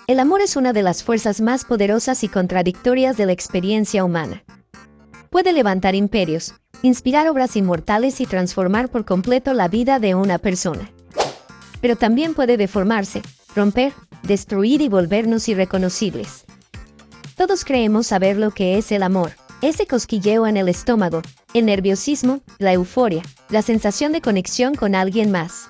El amor es una de las fuerzas más poderosas y contradictorias de la experiencia humana. Puede levantar imperios, inspirar obras inmortales y transformar por completo la vida de una persona. Pero también puede deformarse, romper, destruir y volvernos irreconocibles. Todos creemos saber lo que es el amor, ese cosquilleo en el estómago, el nerviosismo, la euforia, la sensación de conexión con alguien más.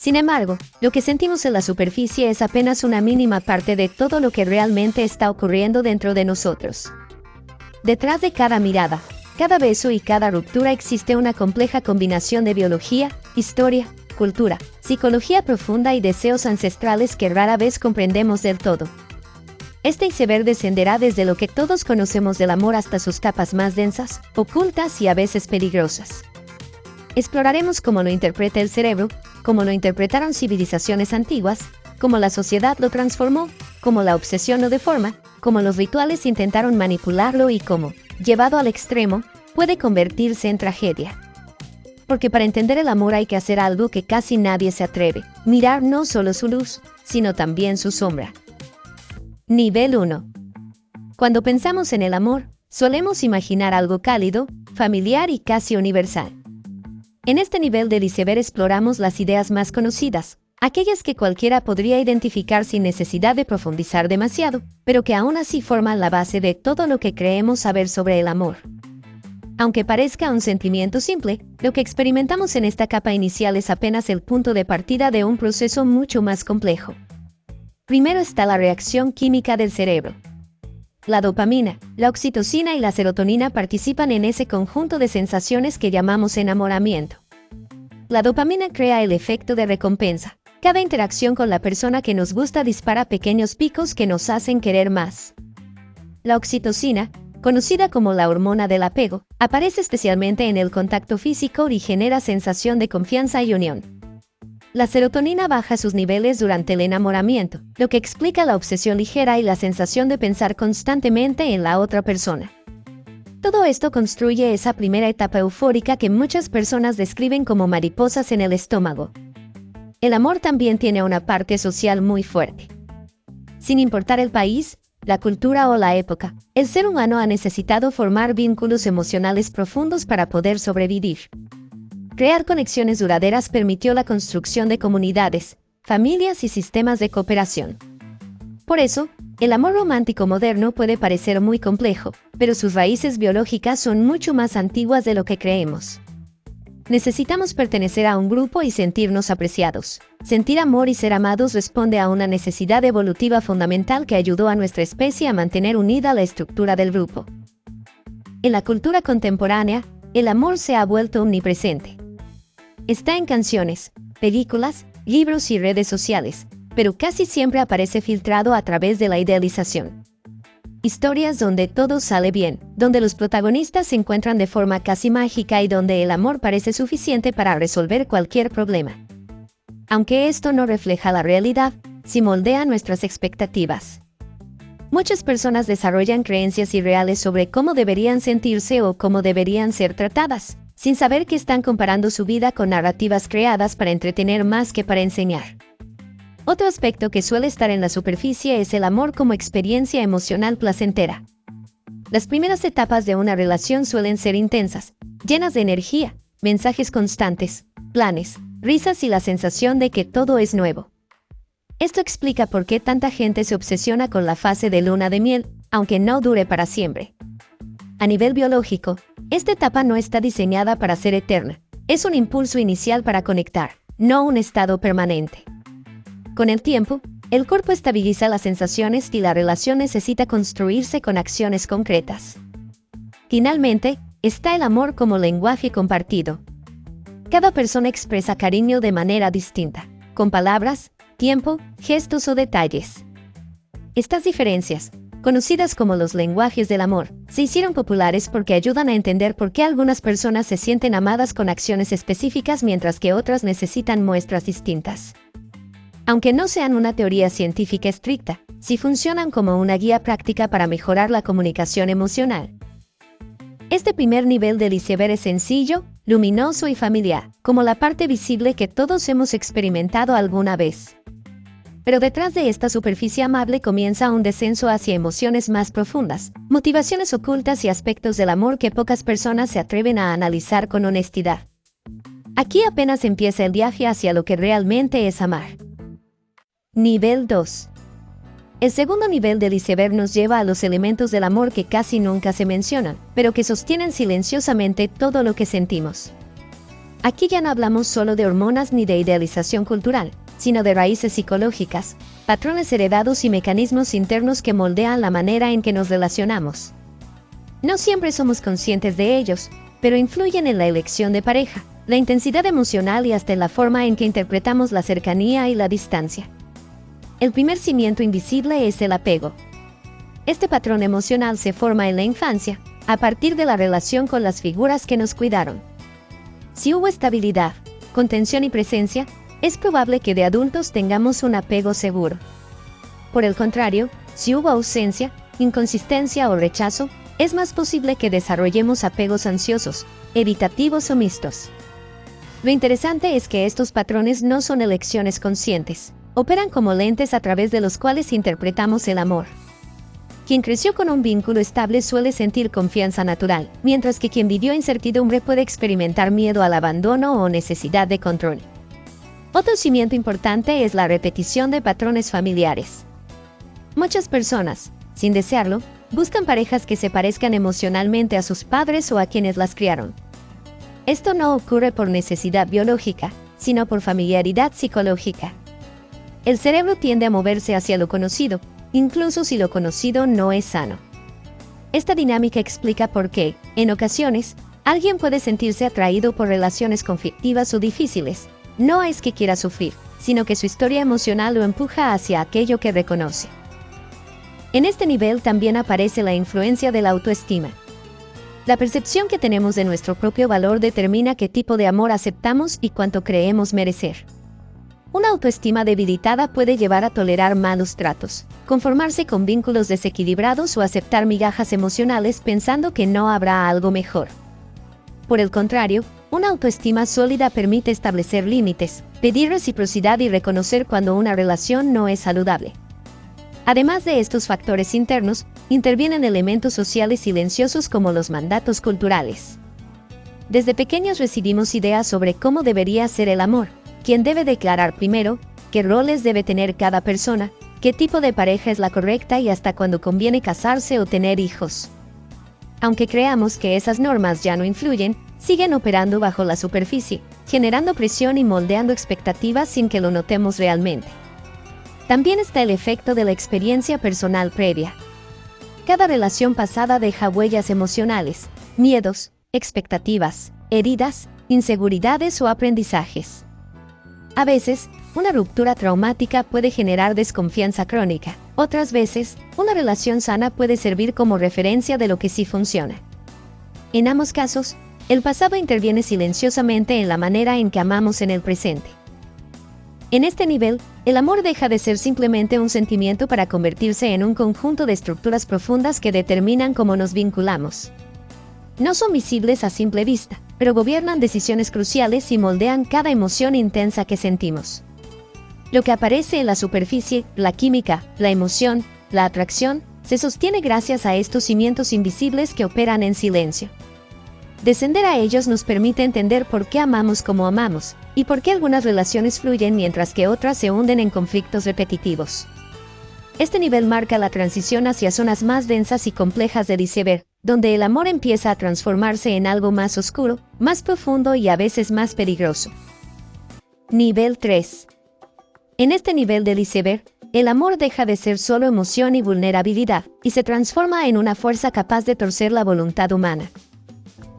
Sin embargo, lo que sentimos en la superficie es apenas una mínima parte de todo lo que realmente está ocurriendo dentro de nosotros. Detrás de cada mirada, cada beso y cada ruptura existe una compleja combinación de biología, historia, cultura, psicología profunda y deseos ancestrales que rara vez comprendemos del todo. Este iceberg descenderá desde lo que todos conocemos del amor hasta sus capas más densas, ocultas y a veces peligrosas. Exploraremos cómo lo interpreta el cerebro, cómo lo interpretaron civilizaciones antiguas, cómo la sociedad lo transformó, cómo la obsesión lo deforma, cómo los rituales intentaron manipularlo y cómo, llevado al extremo, puede convertirse en tragedia. Porque para entender el amor hay que hacer algo que casi nadie se atreve, mirar no solo su luz, sino también su sombra. Nivel 1. Cuando pensamos en el amor, solemos imaginar algo cálido, familiar y casi universal. En este nivel del iceberg exploramos las ideas más conocidas, aquellas que cualquiera podría identificar sin necesidad de profundizar demasiado, pero que aún así forman la base de todo lo que creemos saber sobre el amor. Aunque parezca un sentimiento simple, lo que experimentamos en esta capa inicial es apenas el punto de partida de un proceso mucho más complejo. Primero está la reacción química del cerebro. La dopamina, la oxitocina y la serotonina participan en ese conjunto de sensaciones que llamamos enamoramiento. La dopamina crea el efecto de recompensa. Cada interacción con la persona que nos gusta dispara pequeños picos que nos hacen querer más. La oxitocina, conocida como la hormona del apego, aparece especialmente en el contacto físico y genera sensación de confianza y unión. La serotonina baja sus niveles durante el enamoramiento, lo que explica la obsesión ligera y la sensación de pensar constantemente en la otra persona. Todo esto construye esa primera etapa eufórica que muchas personas describen como mariposas en el estómago. El amor también tiene una parte social muy fuerte. Sin importar el país, la cultura o la época, el ser humano ha necesitado formar vínculos emocionales profundos para poder sobrevivir. Crear conexiones duraderas permitió la construcción de comunidades, familias y sistemas de cooperación. Por eso, el amor romántico moderno puede parecer muy complejo, pero sus raíces biológicas son mucho más antiguas de lo que creemos. Necesitamos pertenecer a un grupo y sentirnos apreciados. Sentir amor y ser amados responde a una necesidad evolutiva fundamental que ayudó a nuestra especie a mantener unida la estructura del grupo. En la cultura contemporánea, el amor se ha vuelto omnipresente. Está en canciones, películas, libros y redes sociales, pero casi siempre aparece filtrado a través de la idealización. Historias donde todo sale bien, donde los protagonistas se encuentran de forma casi mágica y donde el amor parece suficiente para resolver cualquier problema. Aunque esto no refleja la realidad, sí moldea nuestras expectativas. Muchas personas desarrollan creencias irreales sobre cómo deberían sentirse o cómo deberían ser tratadas, sin saber que están comparando su vida con narrativas creadas para entretener más que para enseñar. Otro aspecto que suele estar en la superficie es el amor como experiencia emocional placentera. Las primeras etapas de una relación suelen ser intensas, llenas de energía, mensajes constantes, planes, risas y la sensación de que todo es nuevo. Esto explica por qué tanta gente se obsesiona con la fase de luna de miel, aunque no dure para siempre. A nivel biológico, esta etapa no está diseñada para ser eterna. Es un impulso inicial para conectar, no un estado permanente. Con el tiempo, el cuerpo estabiliza las sensaciones y la relación necesita construirse con acciones concretas. Finalmente, está el amor como lenguaje compartido. Cada persona expresa cariño de manera distinta, con palabras, tiempo, gestos o detalles. Estas diferencias, conocidas como los lenguajes del amor, se hicieron populares porque ayudan a entender por qué algunas personas se sienten amadas con acciones específicas mientras que otras necesitan muestras distintas. Aunque no sean una teoría científica estricta, sí funcionan como una guía práctica para mejorar la comunicación emocional. Este primer nivel del iceberg es sencillo, luminoso y familiar, como la parte visible que todos hemos experimentado alguna vez. Pero detrás de esta superficie amable comienza un descenso hacia emociones más profundas, motivaciones ocultas y aspectos del amor que pocas personas se atreven a analizar con honestidad. Aquí apenas empieza el viaje hacia lo que realmente es amar. Nivel 2. El segundo nivel del iceberg nos lleva a los elementos del amor que casi nunca se mencionan, pero que sostienen silenciosamente todo lo que sentimos. Aquí ya no hablamos solo de hormonas ni de idealización cultural, sino de raíces psicológicas, patrones heredados y mecanismos internos que moldean la manera en que nos relacionamos. No siempre somos conscientes de ellos, pero influyen en la elección de pareja, la intensidad emocional y hasta en la forma en que interpretamos la cercanía y la distancia. El primer cimiento invisible es el apego. Este patrón emocional se forma en la infancia, a partir de la relación con las figuras que nos cuidaron. Si hubo estabilidad, contención y presencia, es probable que de adultos tengamos un apego seguro. Por el contrario, si hubo ausencia, inconsistencia o rechazo, es más posible que desarrollemos apegos ansiosos, evitativos o mixtos. Lo interesante es que estos patrones no son elecciones conscientes, operan como lentes a través de los cuales interpretamos el amor. Quien creció con un vínculo estable suele sentir confianza natural, mientras que quien vivió incertidumbre puede experimentar miedo al abandono o necesidad de control. Otro cimiento importante es la repetición de patrones familiares. Muchas personas, sin desearlo, buscan parejas que se parezcan emocionalmente a sus padres o a quienes las criaron. Esto no ocurre por necesidad biológica, sino por familiaridad psicológica. El cerebro tiende a moverse hacia lo conocido, incluso si lo conocido no es sano. Esta dinámica explica por qué, en ocasiones, alguien puede sentirse atraído por relaciones conflictivas o difíciles. No es que quiera sufrir, sino que su historia emocional lo empuja hacia aquello que reconoce. En este nivel también aparece la influencia de la autoestima. La percepción que tenemos de nuestro propio valor determina qué tipo de amor aceptamos y cuánto creemos merecer. Una autoestima debilitada puede llevar a tolerar malos tratos, conformarse con vínculos desequilibrados o aceptar migajas emocionales pensando que no habrá algo mejor. Por el contrario, una autoestima sólida permite establecer límites, pedir reciprocidad y reconocer cuando una relación no es saludable. Además de estos factores internos, intervienen elementos sociales silenciosos como los mandatos culturales. Desde pequeños recibimos ideas sobre cómo debería ser el amor, quién debe declarar primero, qué roles debe tener cada persona, qué tipo de pareja es la correcta y hasta cuándo conviene casarse o tener hijos. Aunque creamos que esas normas ya no influyen, siguen operando bajo la superficie, generando presión y moldeando expectativas sin que lo notemos realmente. También está el efecto de la experiencia personal previa. Cada relación pasada deja huellas emocionales, miedos, expectativas, heridas, inseguridades o aprendizajes. A veces, una ruptura traumática puede generar desconfianza crónica. Otras veces, una relación sana puede servir como referencia de lo que sí funciona. En ambos casos, el pasado interviene silenciosamente en la manera en que amamos en el presente. En este nivel, el amor deja de ser simplemente un sentimiento para convertirse en un conjunto de estructuras profundas que determinan cómo nos vinculamos. No son visibles a simple vista, pero gobiernan decisiones cruciales y moldean cada emoción intensa que sentimos. Lo que aparece en la superficie, la química, la emoción, la atracción, se sostiene gracias a estos cimientos invisibles que operan en silencio. Descender a ellos nos permite entender por qué amamos como amamos, y por qué algunas relaciones fluyen mientras que otras se hunden en conflictos repetitivos. Este nivel marca la transición hacia zonas más densas y complejas del iceberg, donde el amor empieza a transformarse en algo más oscuro, más profundo y a veces más peligroso. Nivel 3. En este nivel del iceberg, el amor deja de ser solo emoción y vulnerabilidad, y se transforma en una fuerza capaz de torcer la voluntad humana.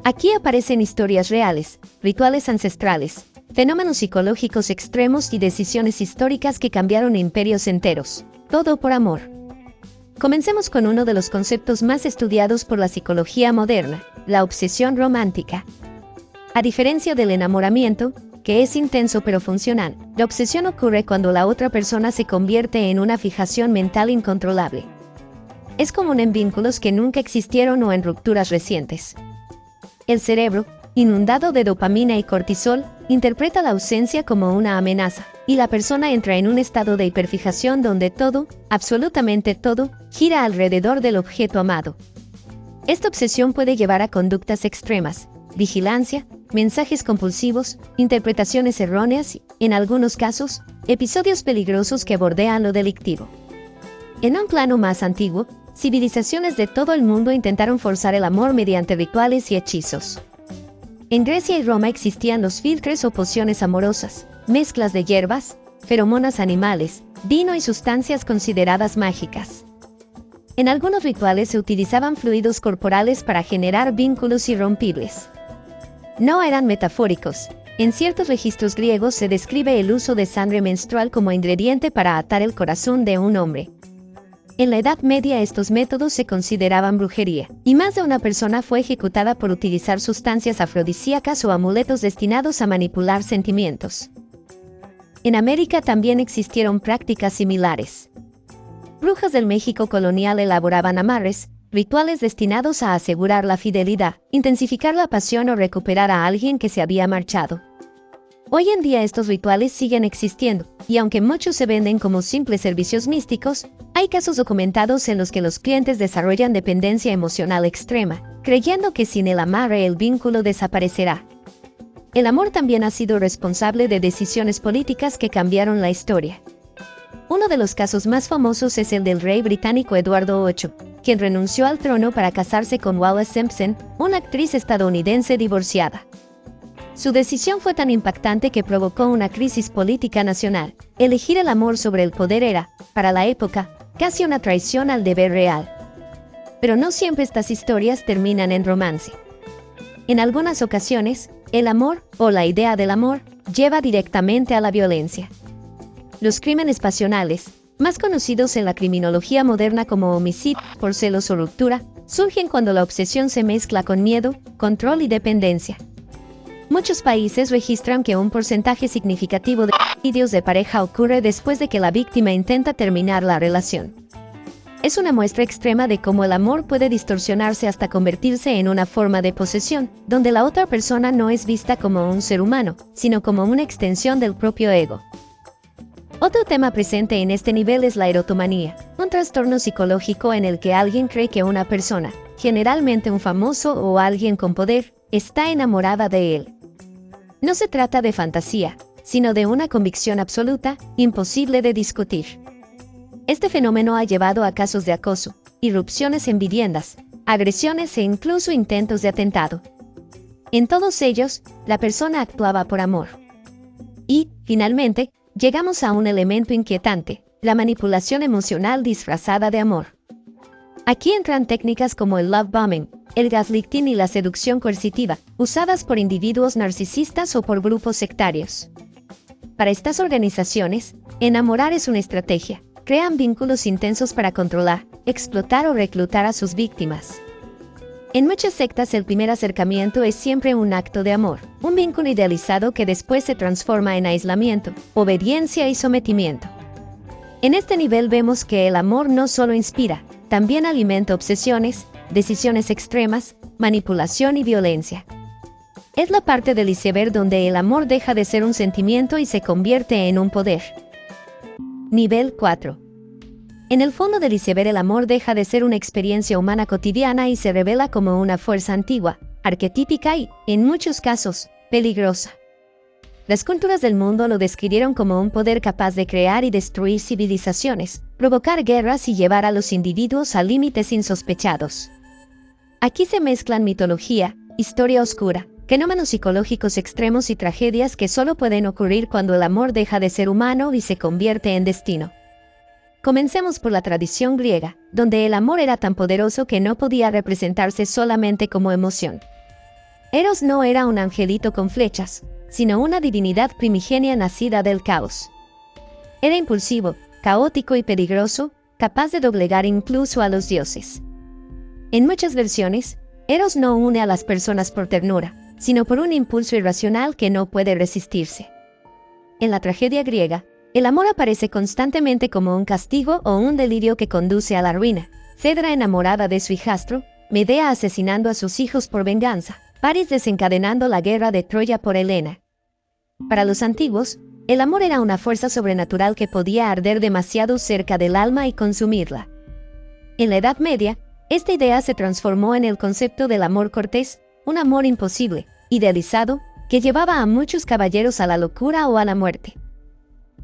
Aquí aparecen historias reales, rituales ancestrales, fenómenos psicológicos extremos y decisiones históricas que cambiaron imperios enteros, todo por amor. Comencemos con uno de los conceptos más estudiados por la psicología moderna, la obsesión romántica. A diferencia del enamoramiento, que es intenso pero funcional, la obsesión ocurre cuando la otra persona se convierte en una fijación mental incontrolable. Es común en vínculos que nunca existieron o en rupturas recientes. El cerebro, inundado de dopamina y cortisol, interpreta la ausencia como una amenaza, y la persona entra en un estado de hiperfijación donde todo, absolutamente todo, gira alrededor del objeto amado. Esta obsesión puede llevar a conductas extremas, vigilancia, mensajes compulsivos, interpretaciones erróneas y, en algunos casos, episodios peligrosos que bordean lo delictivo. En un plano más antiguo, civilizaciones de todo el mundo intentaron forzar el amor mediante rituales y hechizos. En Grecia y Roma existían los filtres o pociones amorosas, mezclas de hierbas, feromonas animales, vino y sustancias consideradas mágicas. En algunos rituales se utilizaban fluidos corporales para generar vínculos irrompibles. No eran metafóricos. En ciertos registros griegos se describe el uso de sangre menstrual como ingrediente para atar el corazón de un hombre. En la Edad Media estos métodos se consideraban brujería, y más de una persona fue ejecutada por utilizar sustancias afrodisíacas o amuletos destinados a manipular sentimientos. En América también existieron prácticas similares. Brujas del México colonial elaboraban amarres, rituales destinados a asegurar la fidelidad, intensificar la pasión o recuperar a alguien que se había marchado. Hoy en día estos rituales siguen existiendo, y aunque muchos se venden como simples servicios místicos, hay casos documentados en los que los clientes desarrollan dependencia emocional extrema, creyendo que sin el amarre el vínculo desaparecerá. El amor también ha sido responsable de decisiones políticas que cambiaron la historia. Uno de los casos más famosos es el del rey británico Eduardo VIII, quien renunció al trono para casarse con Wallis Simpson, una actriz estadounidense divorciada. Su decisión fue tan impactante que provocó una crisis política nacional. Elegir el amor sobre el poder era, para la época, casi una traición al deber real. Pero no siempre estas historias terminan en romance. En algunas ocasiones, el amor, o la idea del amor, lleva directamente a la violencia. Los crímenes pasionales, más conocidos en la criminología moderna como homicidio por celos o ruptura, surgen cuando la obsesión se mezcla con miedo, control y dependencia. Muchos países registran que un porcentaje significativo de homicidios de pareja ocurre después de que la víctima intenta terminar la relación. Es una muestra extrema de cómo el amor puede distorsionarse hasta convertirse en una forma de posesión, donde la otra persona no es vista como un ser humano, sino como una extensión del propio ego. Otro tema presente en este nivel es la erotomanía, un trastorno psicológico en el que alguien cree que una persona, generalmente un famoso o alguien con poder, está enamorada de él. No se trata de fantasía, sino de una convicción absoluta, imposible de discutir. Este fenómeno ha llevado a casos de acoso, irrupciones en viviendas, agresiones e incluso intentos de atentado. En todos ellos, la persona actuaba por amor. Y, finalmente, llegamos a un elemento inquietante, la manipulación emocional disfrazada de amor. Aquí entran técnicas como el love bombing, el gaslighting y la seducción coercitiva, usadas por individuos narcisistas o por grupos sectarios. Para estas organizaciones, enamorar es una estrategia. Crean vínculos intensos para controlar, explotar o reclutar a sus víctimas. En muchas sectas el primer acercamiento es siempre un acto de amor, un vínculo idealizado que después se transforma en aislamiento, obediencia y sometimiento. En este nivel vemos que el amor no solo inspira, también alimenta obsesiones, decisiones extremas, manipulación y violencia. Es la parte del iceberg donde el amor deja de ser un sentimiento y se convierte en un poder. Nivel 4. En el fondo del iceberg el amor deja de ser una experiencia humana cotidiana y se revela como una fuerza antigua, arquetípica y, en muchos casos, peligrosa. Las culturas del mundo lo describieron como un poder capaz de crear y destruir civilizaciones, provocar guerras y llevar a los individuos a límites insospechados. Aquí se mezclan mitología, historia oscura, fenómenos psicológicos extremos y tragedias que solo pueden ocurrir cuando el amor deja de ser humano y se convierte en destino. Comencemos por la tradición griega, donde el amor era tan poderoso que no podía representarse solamente como emoción. Eros no era un angelito con flechas, sino una divinidad primigenia nacida del caos. Era impulsivo, caótico y peligroso, capaz de doblegar incluso a los dioses. En muchas versiones, Eros no une a las personas por ternura, sino por un impulso irracional que no puede resistirse. En la tragedia griega, el amor aparece constantemente como un castigo o un delirio que conduce a la ruina. Cedra enamorada de su hijastro, Medea asesinando a sus hijos por venganza, Paris desencadenando la guerra de Troya por Helena. Para los antiguos, el amor era una fuerza sobrenatural que podía arder demasiado cerca del alma y consumirla. En la Edad Media, esta idea se transformó en el concepto del amor cortés, un amor imposible, idealizado, que llevaba a muchos caballeros a la locura o a la muerte.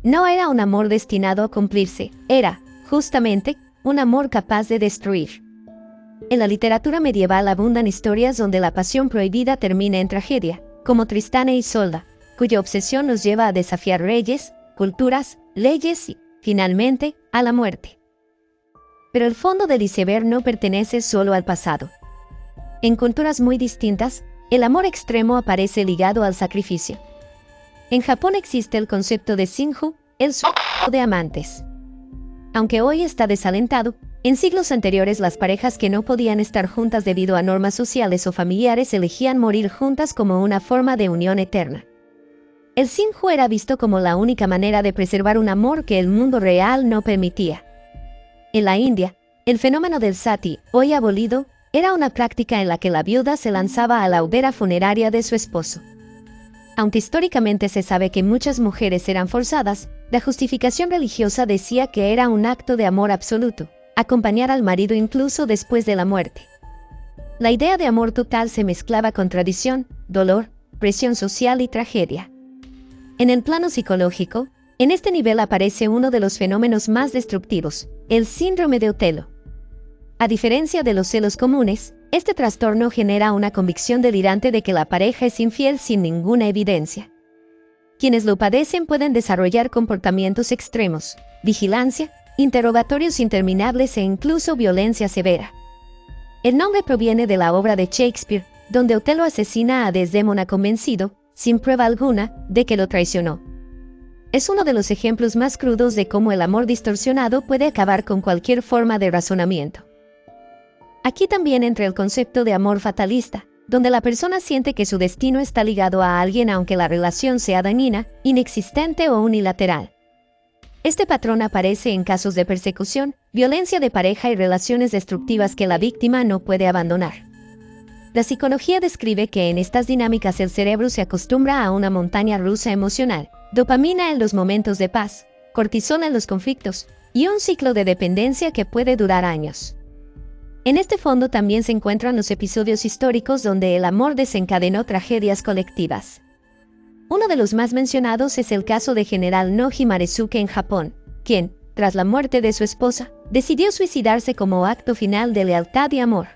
No era un amor destinado a cumplirse, era, justamente, un amor capaz de destruir. En la literatura medieval abundan historias donde la pasión prohibida termina en tragedia, como Tristán e Isolda, cuya obsesión nos lleva a desafiar reyes, culturas, leyes y, finalmente, a la muerte. Pero el fondo del iceberg no pertenece solo al pasado. En culturas muy distintas, el amor extremo aparece ligado al sacrificio. En Japón existe el concepto de Shinju, el suicidio de amantes. Aunque hoy está desalentado, en siglos anteriores las parejas que no podían estar juntas debido a normas sociales o familiares elegían morir juntas como una forma de unión eterna. El Shinju era visto como la única manera de preservar un amor que el mundo real no permitía. En la India, el fenómeno del sati, hoy abolido, era una práctica en la que la viuda se lanzaba a la hoguera funeraria de su esposo. Aunque históricamente se sabe que muchas mujeres eran forzadas, la justificación religiosa decía que era un acto de amor absoluto, acompañar al marido incluso después de la muerte. La idea de amor total se mezclaba con tradición, dolor, presión social y tragedia. En el plano psicológico, en este nivel aparece uno de los fenómenos más destructivos, el síndrome de Otelo. A diferencia de los celos comunes, este trastorno genera una convicción delirante de que la pareja es infiel sin ninguna evidencia. Quienes lo padecen pueden desarrollar comportamientos extremos, vigilancia, interrogatorios interminables e incluso violencia severa. El nombre proviene de la obra de Shakespeare, donde Otelo asesina a Desdémona convencido, sin prueba alguna, de que lo traicionó. Es uno de los ejemplos más crudos de cómo el amor distorsionado puede acabar con cualquier forma de razonamiento. Aquí también entra el concepto de amor fatalista, donde la persona siente que su destino está ligado a alguien aunque la relación sea dañina, inexistente o unilateral. Este patrón aparece en casos de persecución, violencia de pareja y relaciones destructivas que la víctima no puede abandonar. La psicología describe que en estas dinámicas el cerebro se acostumbra a una montaña rusa emocional, dopamina en los momentos de paz, cortisol en los conflictos, y un ciclo de dependencia que puede durar años. En este fondo también se encuentran los episodios históricos donde el amor desencadenó tragedias colectivas. Uno de los más mencionados es el caso de General Noji Maresuke en Japón, quien, tras la muerte de su esposa, decidió suicidarse como acto final de lealtad y amor.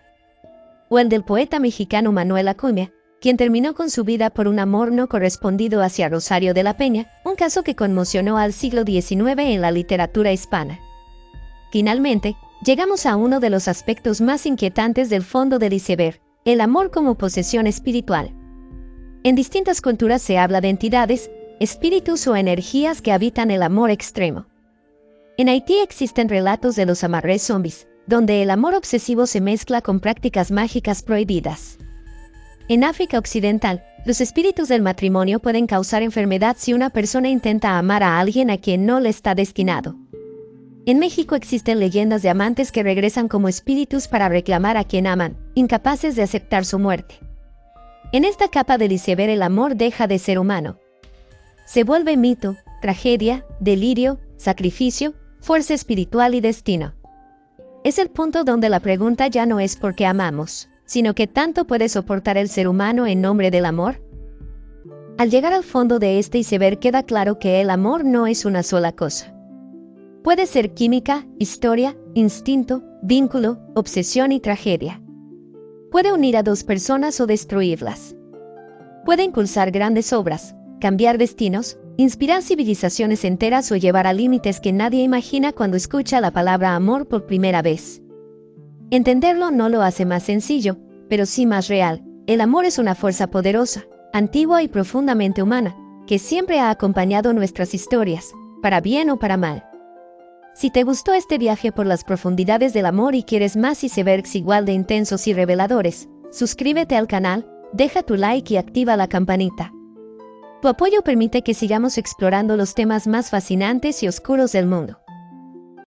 O el del poeta mexicano Manuel Acuña, quien terminó con su vida por un amor no correspondido hacia Rosario de la Peña, un caso que conmocionó al siglo XIX en la literatura hispana. Finalmente, llegamos a uno de los aspectos más inquietantes del fondo del iceberg, el amor como posesión espiritual. En distintas culturas se habla de entidades, espíritus o energías que habitan el amor extremo. En Haití existen relatos de los amarrés zombies, donde el amor obsesivo se mezcla con prácticas mágicas prohibidas. En África Occidental, los espíritus del matrimonio pueden causar enfermedad si una persona intenta amar a alguien a quien no le está destinado. En México existen leyendas de amantes que regresan como espíritus para reclamar a quien aman, incapaces de aceptar su muerte. En esta capa del iceberg el amor deja de ser humano. Se vuelve mito, tragedia, delirio, sacrificio, fuerza espiritual y destino. Es el punto donde la pregunta ya no es por qué amamos, sino qué tanto puede soportar el ser humano en nombre del amor. Al llegar al fondo de este iceberg queda claro que el amor no es una sola cosa. Puede ser química, historia, instinto, vínculo, obsesión y tragedia. Puede unir a dos personas o destruirlas. Puede impulsar grandes obras, cambiar destinos, inspirar civilizaciones enteras o llevar a límites que nadie imagina cuando escucha la palabra amor por primera vez. Entenderlo no lo hace más sencillo, pero sí más real. El amor es una fuerza poderosa, antigua y profundamente humana, que siempre ha acompañado nuestras historias, para bien o para mal. Si te gustó este viaje por las profundidades del amor y quieres más icebergs igual de intensos y reveladores, suscríbete al canal, deja tu like y activa la campanita. Tu apoyo permite que sigamos explorando los temas más fascinantes y oscuros del mundo.